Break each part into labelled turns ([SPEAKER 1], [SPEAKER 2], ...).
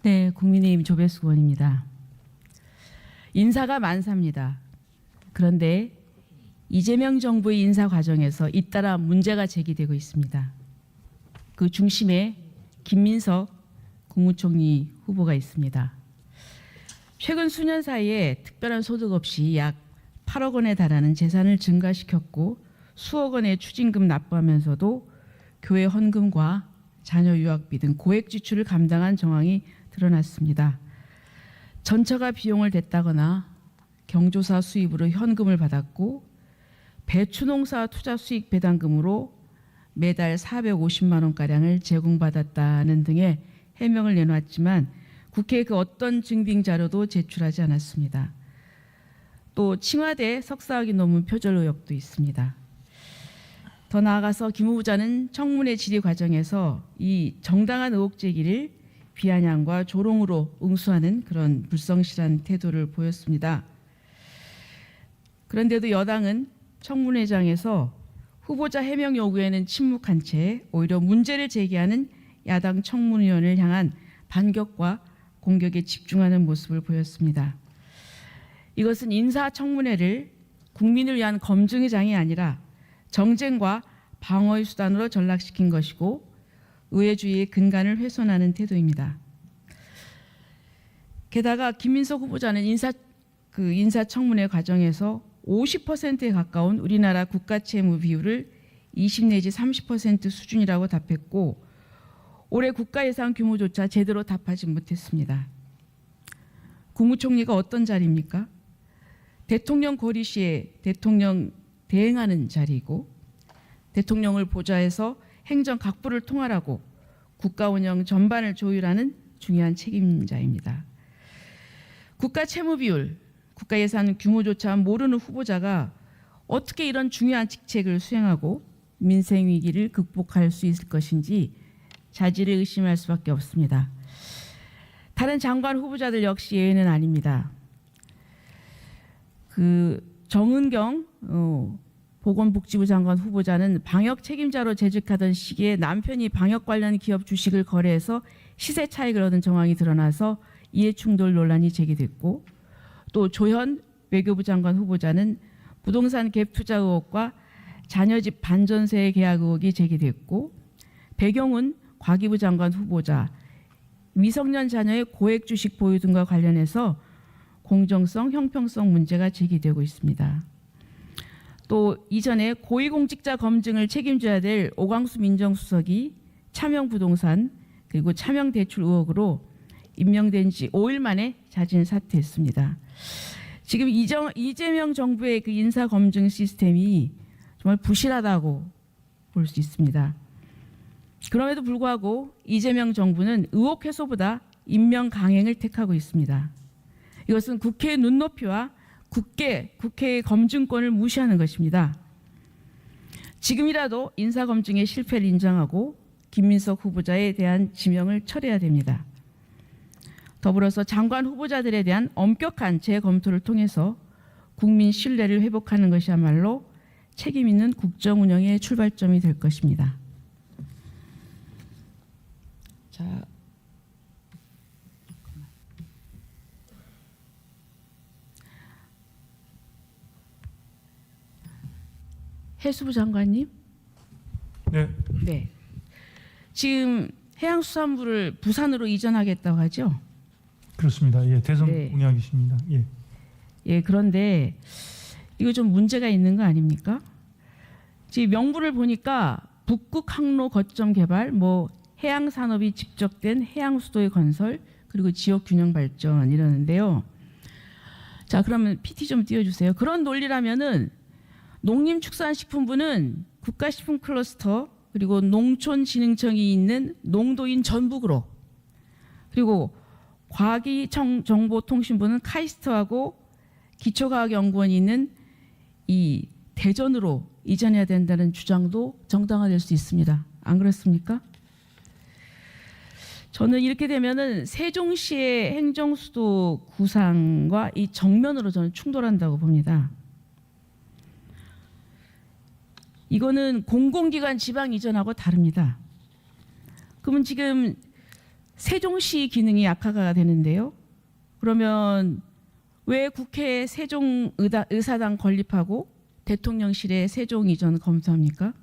[SPEAKER 1] 네, 국민의힘 조배수 의원입니다. 인사가 만사입니다. 그런데 이재명 정부의 인사 과정에서 잇따라 문제가 제기되고 있습니다. 그 중심에 김민석 국무총리 후보가 있습니다. 최근 수년 사이에 특별한 소득 없이 약 8억 원에 달하는 재산을 증가시켰고 수억 원의 추징금 납부하면서도 교회 헌금과 자녀 유학비 등 고액 지출을 감당한 정황이 드러났습니다. 전처가 비용을 댔다거나 경조사 수입으로 현금을 받았고 배추농사 투자 수익 배당금으로 매달 450만 원가량을 제공받았다는 등의 해명을 내놓았지만 국회에 그 어떤 증빙 자료도 제출하지 않았습니다. 또 칭화대 석사학위 논문 표절 의혹도 있습니다. 더 나아가서 김 후보자는 청문회 질의 과정에서 이 정당한 의혹 제기를 비아냥과 조롱으로 응수하는 그런 불성실한 태도를 보였습니다. 그런데도 여당은 청문회장에서 후보자 해명 요구에는 침묵한 채 오히려 문제를 제기하는 야당 청문위원을 향한 반격과 공격에 집중하는 모습을 보였습니다. 이것은 인사청문회를 국민을 위한 검증의 장이 아니라 정쟁과 방어의 수단으로 전락시킨 것이고 의회주의의 근간을 훼손하는 태도입니다. 게다가 김민석 후보자는 인사청문회 과정에서 50%에 가까운 우리나라 국가채무 비율을 20 내지 30% 수준이라고 답했고 올해 국가예산 규모조차 제대로 답하지 못했습니다. 국무총리가 어떤 자리입니까? 대통령 거리 시에 대통령 대행하는 자리이고 대통령을 보좌해서 행정 각부를 통할하고 국가 운영 전반을 조율하는 중요한 책임자입니다. 국가 채무 비율, 국가 예산 규모조차 모르는 후보자가 어떻게 이런 중요한 직책을 수행하고 민생 위기를 극복할 수 있을 것인지 자질을 의심할 수밖에 없습니다. 다른 장관 후보자들 역시 예외는 아닙니다. 정은경 보건복지부 장관 후보자는 방역 책임자로 재직하던 시기에 남편이 방역 관련 기업 주식을 거래해서 시세 차익을 얻은 정황이 드러나서 이해충돌 논란이 제기됐고 또 조현 외교부 장관 후보자는 부동산 갭 투자 의혹과 자녀집 반전세 계약 의혹이 제기됐고 배경훈 과기부 장관 후보자 미성년 자녀의 고액 주식 보유 등과 관련해서 공정성, 형평성 문제가 제기되고 있습니다. 또 이전에 고위공직자 검증을 책임져야 될 오광수 민정수석이 차명부동산 그리고 차명대출 의혹으로 임명된 지 5일 만에 자진 사퇴했습니다. 지금 이재명 정부의 그 인사검증 시스템이 정말 부실하다고 볼 수 있습니다. 그럼에도 불구하고 이재명 정부는 의혹 해소보다 임명 강행을 택하고 있습니다. 이것은 국회의 눈높이와 국회의 검증권을 무시하는 것입니다. 지금이라도 인사검증의 실패를 인정하고 김민석 후보자에 대한 지명을 철회해야 됩니다. 더불어서 장관 후보자들에 대한 엄격한 재검토를 통해서 국민 신뢰를 회복하는 것이야말로 책임 있는 국정 운영의 출발점이 될 것입니다. 자, 해수부 장관님. 네. 지금 해양수산부를 부산으로 이전하겠다고 하죠?
[SPEAKER 2] 그렇습니다. 예, 대선
[SPEAKER 1] 네.
[SPEAKER 2] 공약이십니다. 예.
[SPEAKER 1] 예, 그런데 이거 좀 문제가 있는 거 아닙니까? 지금 명부를 보니까 북극 항로 거점 개발, 해양 산업이 집적된 해양 수도의 건설, 그리고 지역 균형 발전 이러는데요. 자, 그러면 PT 좀 띄워주세요. 그런 논리라면은 농림축산식품부는 국가식품 클러스터 그리고 농촌진흥청이 있는 농도인 전북으로 그리고 과기정보통신부는 카이스트하고 기초과학연구원이 있는 이 대전으로 이전해야 된다는 주장도 정당화될 수 있습니다. 안 그렇습니까? 저는 이렇게 되면은 세종시의 행정수도 구상과 이 정면으로 저는 충돌한다고 봅니다. 이거는 공공기관 지방 이전하고 다릅니다. 그러면 지금 세종시 기능이 약화가 되는데요. 그러면 왜 국회에 세종의사당 건립하고 대통령실에 세종 이전 검토합니까?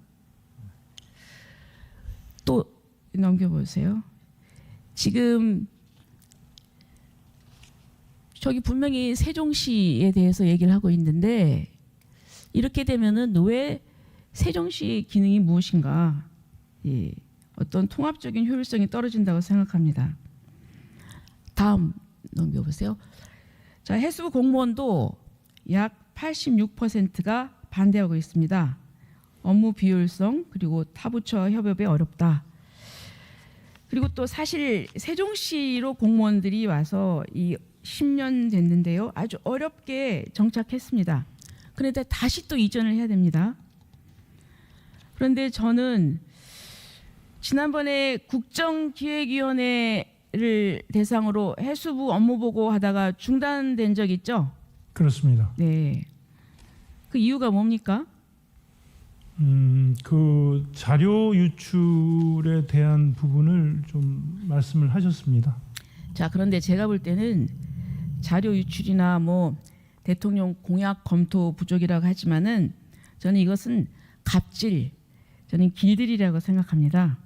[SPEAKER 1] 또 넘겨보세요. 지금 저기 분명히 세종시에 대해서 얘기를 하고 있는데 이렇게 되면은 왜 세종시 기능이 무엇인가? 예, 어떤 통합적인 효율성이 떨어진다고 생각합니다. 다음 넘겨보세요. 자, 해수부 공무원도 약 86%가 반대하고 있습니다. 업무 비효율성 그리고 타부처 협업이 어렵다. 그리고 또 사실 세종시로 공무원들이 와서 이 10년 됐는데요. 아주 어렵게 정착했습니다. 그런데 다시 또 이전을 해야 됩니다. 그런데 저는 지난번에 국정기획위원회를 대상으로 해수부 업무 보고 하다가 중단된 적 있죠?
[SPEAKER 2] 그렇습니다.
[SPEAKER 1] 네. 그 이유가 뭡니까?
[SPEAKER 2] 그 자료 유출에 대한 부분을 좀 말씀을 하셨습니다.
[SPEAKER 1] 자, 그런데 제가 볼 때는 자료 유출이나 뭐 대통령 공약 검토 부족이라고 하지만은 저는 이것은 갑질, 저는 길들이라고 생각합니다.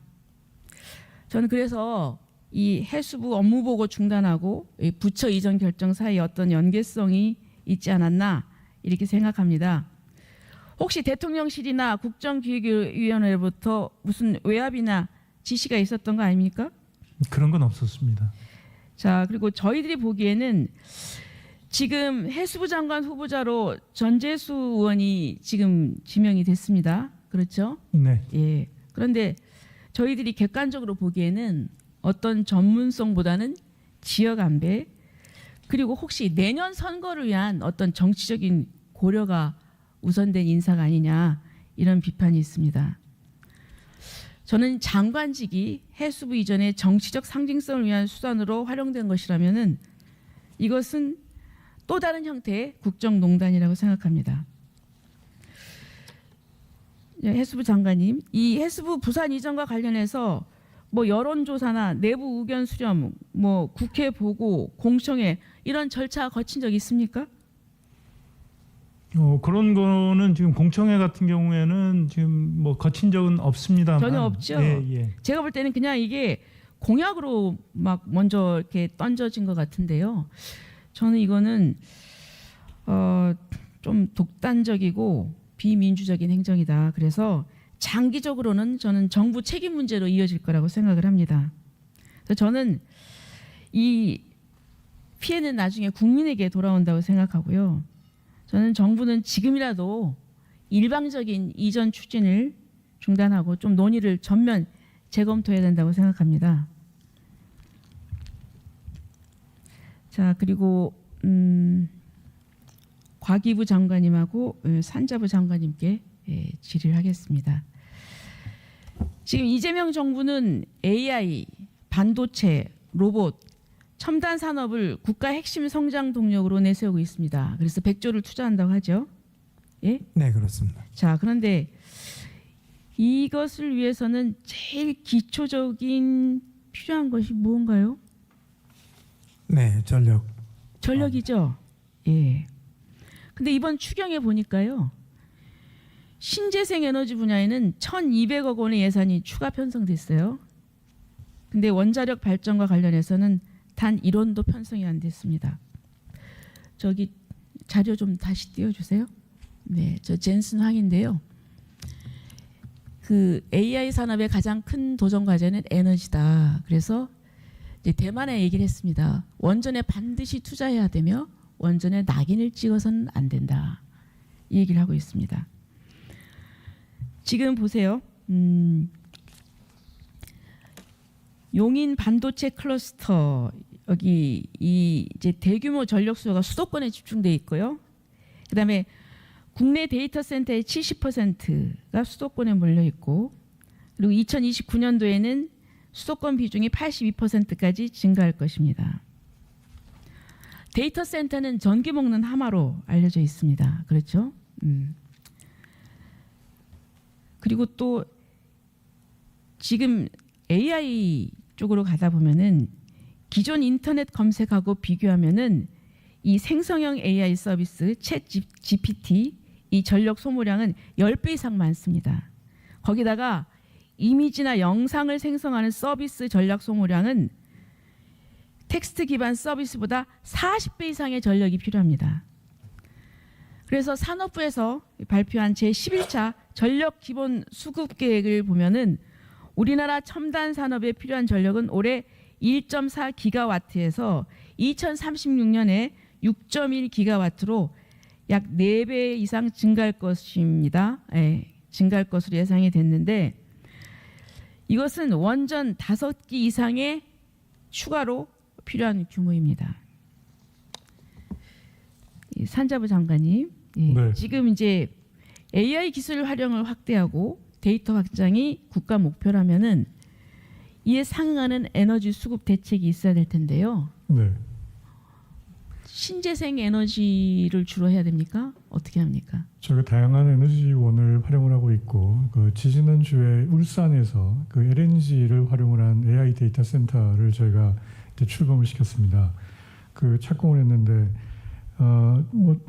[SPEAKER 1] 저는 그래서 이 해수부 업무 보고 중단하고 이 부처 이전 결정 사이에 어떤 연계성이 있지 않았나 이렇게 생각합니다. 혹시 대통령실이나 국정기획위원회로부터 무슨 외압이나 지시가 있었던 거 아닙니까?
[SPEAKER 2] 그런 건 없었습니다.
[SPEAKER 1] 자, 그리고 저희들이 보기에는 지금 해수부 장관 후보자로 전재수 의원이 지금 지명이 됐습니다. 그렇죠?
[SPEAKER 2] 네.
[SPEAKER 1] 예. 그런데 저희들이 객관적으로 보기에는 어떤 전문성보다는 지역 안배 그리고 혹시 내년 선거를 위한 어떤 정치적인 고려가 우선된 인사가 아니냐 이런 비판이 있습니다. 저는 장관직이 해수부 이전의 정치적 상징성을 위한 수단으로 활용된 것이라면은 이것은 또 다른 형태의 국정농단이라고 생각합니다. 해수부 장관님, 이 해수부 부산 이전과 관련해서 뭐 여론조사나 내부 의견 수렴, 뭐 국회 보고, 공청회 이런 절차 거친 적 있습니까?
[SPEAKER 2] 그런 거는 지금 공청회 같은 경우에는 지금 뭐 거친 적은 없습니다만
[SPEAKER 1] 전혀 없죠.
[SPEAKER 2] 예.
[SPEAKER 1] 제가 볼 때는 그냥 이게 공약으로 막 먼저 이렇게 던져진 것 같은데요. 저는 이거는 좀 독단적이고 비민주적인 행정이다. 그래서 장기적으로는 저는 정부 책임 문제로 이어질 거라고 생각을 합니다. 그래서 저는 이 피해는 나중에 국민에게 돌아온다고 생각하고요. 저는 정부는 지금이라도 일방적인 이전 추진을 중단하고 좀 논의를 전면 재검토해야 된다고 생각합니다. 자, 그리고 과기부 장관님하고 산자부 장관님께 질의를 하겠습니다. 지금 이재명 정부는 AI, 반도체, 로봇, 첨단 산업을 국가 핵심 성장 동력으로 내세우고 있습니다. 그래서 100조를 투자한다고 하죠. 예?
[SPEAKER 3] 네, 그렇습니다.
[SPEAKER 1] 자, 그런데 이것을 위해서는 제일 기초적인 필요한 것이 무언가요?
[SPEAKER 3] 네, 전력.
[SPEAKER 1] 전력이죠. 예. 근데 이번 추경에 보니까요. 신재생 에너지 분야에는 1,200억 원의 예산이 추가 편성됐어요. 근데 원자력 발전과 관련해서는 단 1원도 편성이 안 됐습니다. 저기 자료 좀 다시 띄워주세요. 네, 저 젠슨 황인데요. 그 AI 산업의 가장 큰 도전 과제는 에너지다. 그래서 이제 대만에 얘기를 했습니다. 원전에 반드시 투자해야 되며 원전에 낙인을 찍어서는 안 된다. 이 얘기를 하고 있습니다. 지금 보세요. 용인 반도체 클러스터 여기 이 이제 대규모 전력 수요가 수도권에 집중돼 있고요. 그다음에 국내 데이터 센터의 70%가 수도권에 몰려 있고 그리고 2029년도에는 수도권 비중이 82%까지 증가할 것입니다. 데이터 센터는 전기 먹는 하마로 알려져 있습니다. 그렇죠? 그리고 또 지금 AI 쪽으로 가다 보면은 기존 인터넷 검색하고 비교하면은 이 생성형 AI 서비스 챗 GPT 이 전력 소모량은 10배 이상 많습니다. 거기다가 이미지나 영상을 생성하는 서비스 전력 소모량은 텍스트 기반 서비스보다 40배 이상의 전력이 필요합니다. 그래서 산업부에서 발표한 제11차 전력 기본 수급 계획을 보면은 우리나라 첨단 산업에 필요한 전력은 올해 1.4 기가와트에서 2036년에 6.1 기가와트로 약 4배 이상 증가할 것입니다. 증가할 것으로 예상이 됐는데 이것은 원전 5기 이상의 추가로 필요한 규모입니다. 산자부 장관님,
[SPEAKER 2] 네.
[SPEAKER 1] 지금 이제 AI 기술 활용을 확대하고 데이터 확장이 국가 목표라면은 이에 상응하는 에너지 수급 대책이 있어야 될 텐데요.
[SPEAKER 2] 네.
[SPEAKER 1] 신재생 에너지를 주로 해야 됩니까? 어떻게 합니까?
[SPEAKER 2] 저희가 다양한 에너지원을 활용을 하고 있고 그 지지난주에 울산에서 그 LNG를 활용을 한 AI 데이터 센터를 저희가 이제 출범을 시켰습니다. 그 착공을 했는데 뭐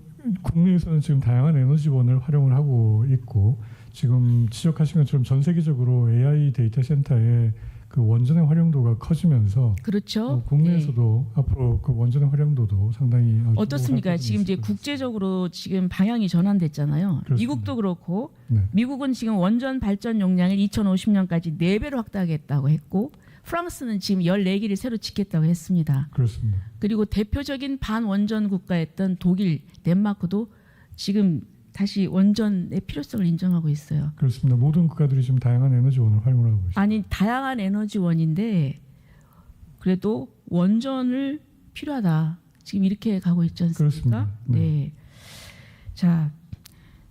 [SPEAKER 2] 국내에서는 지금 다양한 에너지원을 활용을 하고 있고 지금 지적하신 것처럼 전 세계적으로 AI 데이터 센터의 그 원전의 활용도가 커지면서
[SPEAKER 1] 그렇죠.
[SPEAKER 2] 국내에서도 앞으로 그 원전의 활용도도 상당히
[SPEAKER 1] 어떻습니까? 지금 이제 국제적으로 지금 방향이 전환됐잖아요.
[SPEAKER 2] 그렇습니다.
[SPEAKER 1] 미국도 그렇고
[SPEAKER 2] 네.
[SPEAKER 1] 미국은 지금 원전 발전 용량을 2050년까지 4배로 확대하겠다고 했고 프랑스는 지금 14기를 새로 짓겠다고 했습니다.
[SPEAKER 2] 그렇습니다.
[SPEAKER 1] 그리고 대표적인 반원전 국가였던 독일, 덴마크도 지금 다시 원전의 필요성을 인정하고 있어요.
[SPEAKER 2] 그렇습니다. 모든 국가들이 지금 다양한 에너지원을 활용을 하고 있습니다.
[SPEAKER 1] 아니 다양한 에너지원인데 그래도 원전을 필요하다. 지금 이렇게 가고 있지 않습니까?
[SPEAKER 2] 그렇습니다. 네.
[SPEAKER 1] 자,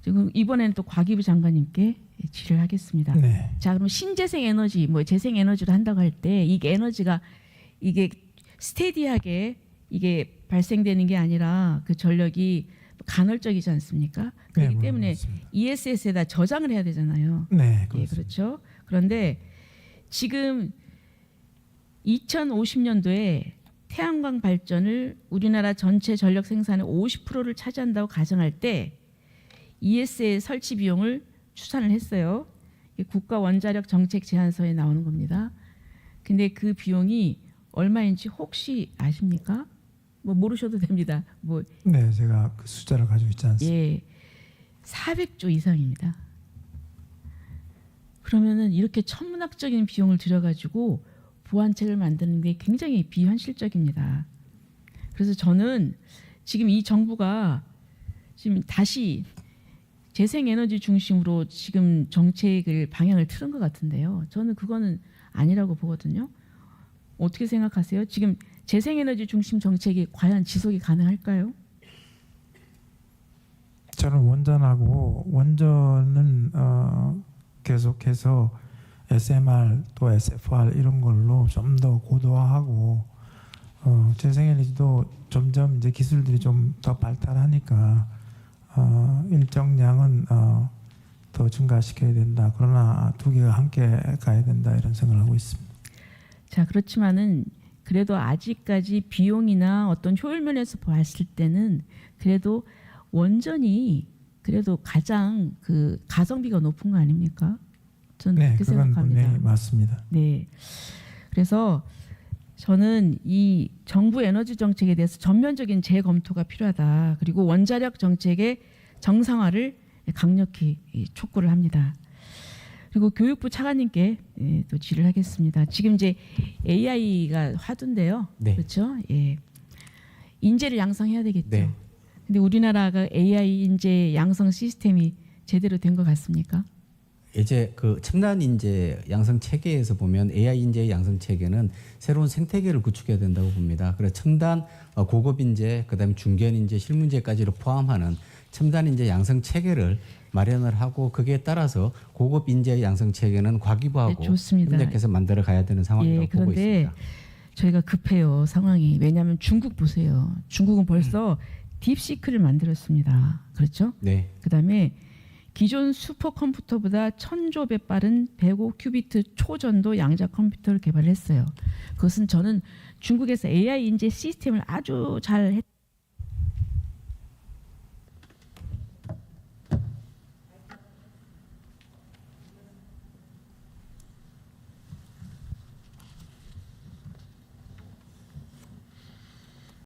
[SPEAKER 1] 지금 이번에는 또 과기부 장관님께 질의를 하겠습니다.
[SPEAKER 3] 네.
[SPEAKER 1] 자, 그럼 신재생 에너지, 뭐 재생 에너지를 한다고 할 때 이게 에너지가 이게 스테디하게 이게 발생되는 게 아니라 그 전력이 간헐적이지 않습니까? 그렇기
[SPEAKER 3] 네,
[SPEAKER 1] 때문에
[SPEAKER 3] 맞습니다.
[SPEAKER 1] ESS에다 저장을 해야 되잖아요.
[SPEAKER 3] 네,
[SPEAKER 1] 예,
[SPEAKER 3] 그렇습니다.
[SPEAKER 1] 그렇죠. 그런데 지금 2050년도에 태양광 발전을 우리나라 전체 전력 생산의 50%를 차지한다고 가정할 때 ES의 설치 비용을 추산을 했어요. 이게 국가 원자력 정책 제안서에 나오는 겁니다. 근데 그 비용이 얼마인지 혹시 아십니까? 뭐 모르셔도 됩니다. 뭐
[SPEAKER 3] 네, 제가 그 숫자를 가지고 있지 않습니다.
[SPEAKER 1] 예, 400조 이상입니다. 그러면은 이렇게 천문학적인 비용을 들여가지고 보완책을 만드는 게 굉장히 비현실적입니다. 그래서 저는 지금 이 정부가 지금 다시 재생에너지 중심으로 지금 정책을 방향을 틀은 것 같은데요. 저는 그거는 아니라고 보거든요. 어떻게 생각하세요? 지금 재생에너지 중심 정책이 과연 지속이 가능할까요?
[SPEAKER 3] 저는 원전은 계속해서 SMR 또 SFR 이런 걸로 좀 더 고도화하고 재생에너지도 점점 이제 기술들이 좀 더 발달하니까 일정량은 더 증가시켜야 된다. 그러나 두 개가 함께 가야 된다 이런 생각을 하고 있습니다.
[SPEAKER 1] 자, 그렇지만은 그래도 아직까지 비용이나 어떤 효율 면에서 봤을 때는 그래도 원전이 그래도 가장 그 가성비가 높은 거 아닙니까? 저는
[SPEAKER 3] 네,
[SPEAKER 1] 그렇게
[SPEAKER 3] 그건
[SPEAKER 1] 생각합니다.
[SPEAKER 3] 분명히 맞습니다.
[SPEAKER 1] 네. 그래서 저는 이 정부 에너지 정책에 대해서 전면적인 재검토가 필요하다. 그리고 원자력 정책의 정상화를 강력히 촉구를 합니다. 그리고 교육부 차관님께 또 질의를 하겠습니다. 지금 이제 AI가 화두인데요.
[SPEAKER 4] 네.
[SPEAKER 1] 그렇죠? 예. 인재를 양성해야 되겠죠.
[SPEAKER 4] 네.
[SPEAKER 1] 근데 우리나라가 AI 인재 양성 시스템이 제대로 된 것 같습니까?
[SPEAKER 4] 이제 그 첨단 인재 양성 체계에서 보면 AI 인재 양성 체계는 새로운 생태계를 구축해야 된다고 봅니다. 그래서 첨단 고급 인재, 그다음에 중견 인재, 실무인재까지를 포함하는 첨단 인재 양성 체계를 마련을 하고 거기에 따라서 고급 인재 양성 체계는 과기부하고
[SPEAKER 1] 네, 좋습니다.
[SPEAKER 4] 협력해서 만들어 가야 되는 상황이라고
[SPEAKER 1] 예,
[SPEAKER 4] 보고
[SPEAKER 1] 그런데
[SPEAKER 4] 있습니다.
[SPEAKER 1] 저희가 급해요 상황이. 왜냐하면 중국 보세요. 중국은 벌써 딥시크를 만들었습니다. 그렇죠?
[SPEAKER 4] 네.
[SPEAKER 1] 그다음에 기존 슈퍼컴퓨터보다 1000조 빠른 105큐비트 초전도 양자 컴퓨터를 개발했어요. 그것은 저는 중국에서 AI 인재 시스템을 아주 잘